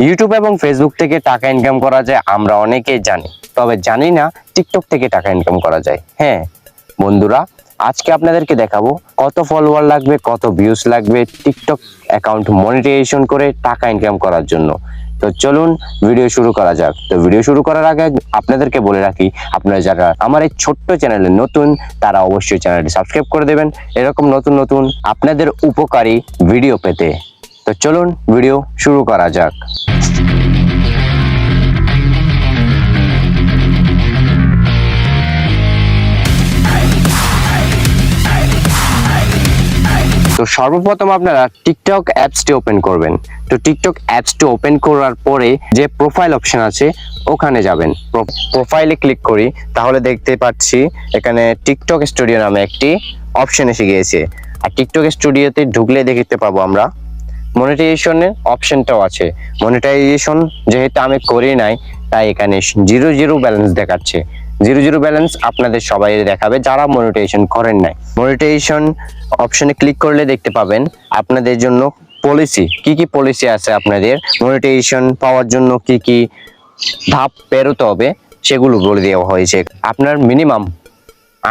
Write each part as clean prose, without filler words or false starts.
YouTube এবং Facebook থেকে টাকা ইনকাম করা যায় আমরা অনেকেই জানি, তবে জানি না টিকটক থেকে টাকা ইনকাম করা যায়। হ্যাঁ বন্ধুরা, আজকে আপনাদেরকে দেখাবো কত ফলোয়ার লাগবে, কত ভিউজ লাগবে টিকটক অ্যাকাউন্ট মনিটাইজেশন করে টাকা ইনকাম করার জন্য। তো চলুন ভিডিও শুরু করা যাক। তো ভিডিও শুরু করার আগে আপনাদেরকে বলে রাখি, আপনারা যারা আমার এই ছোট্ট চ্যানেলে নতুন তারা অবশ্যই চ্যানেলটি সাবস্ক্রাইব করে দেবেন এরকম নতুন নতুন আপনাদের উপকারী ভিডিও পেতে। তো চলুন ভিডিও শুরু করা যাক। তো সর্বপ্রথম আপনারা টিকটক অ্যাপসটি ওপেন করবেন। তো টিকটক অ্যাপসটি ওপেন করার পরে যে প্রোফাইল অপশন আছে ওখানে যাবেন। প্রোফাইলে ক্লিক করি, তাহলে দেখতে পাচ্ছি এখানে টিকটক স্টুডিও নামে একটি অপশন এসে গিয়েছে। আর টিকটক স্টুডিওতে ঢুকলে দেখতে পাবো আমরা মনিটাইজেশনের অপশনটাও আছে। মনিটাইজেশন যেহেতু আমি করি নাই, তাই এখানে 0 ব্যালেন্স দেখাচ্ছে। 0 ব্যালেন্স আপনাদের সবাই দেখাবে যারা মনিটাইজেশন করেন নাই। মনিটাইজেশন অপশনে ক্লিক করলে দেখতে পাবেন আপনাদের জন্য পলিসি, কি পলিসি আছে, আপনাদের মনিটাইজেশন পাওয়ার জন্য কি ধাপ পেরোতে হবে সেগুলো বলে দেওয়া হয়েছে। আপনার মিনিমাম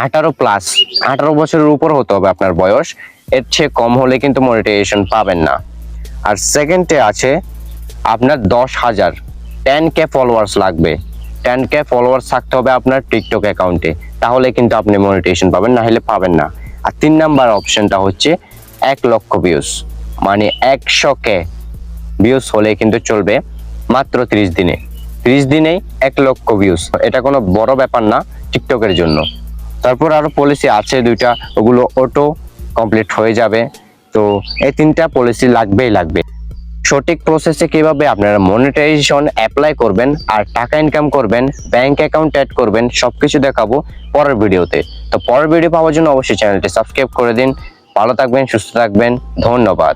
18 বছরের উপর হতে হবে আপনার বয়স, এর চেয়ে কম হলে কিন্তু মনিটাইজেশন পাবেন না। আর সেকেন্ডে আছে আপনার 10K ফলোয়ার্স লাগবে। 10K ফলোয়ার্স থাকতে হবে আপনার টিকটক অ্যাকাউন্টে, তাহলে কিন্তু আপনি মনিটাইজেশন পাবেন, না হলে পাবেন না। আর 3 নাম্বার অপশনটা হচ্ছে 1 লক্ষ ভিউজ, মানে 100K ভিউজ হলে কিন্তু চলবে মাত্র 30 দিনে। 30 দিনেই 1 লক্ষ ভিউজ, এটা কোনো বড় ব্যাপার না টিকটকের জন্য। তারপর আরো পলিসি আছে 2টা, ওগুলো অটো কমপ্লিট হয়ে যাবে। তো এই 3টা পলিসি লাগবে। সঠিক প্রসেসে কিভাবে আপনারা মনিটাইজেশন অ্যাপ্লাই করবেন আর টাকা ইনকাম করবেন, ব্যাংক অ্যাকাউন্ট অ্যাড করবেন, সবকিছু দেখাবো পরের ভিডিওতে। তো পরের ভিডিও পাওয়ার জন্য অবশ্যই চ্যানেলটি সাবস্ক্রাইব করে দিন। ভালো থাকবেন, সুস্থ থাকবেন, ধন্যবাদ।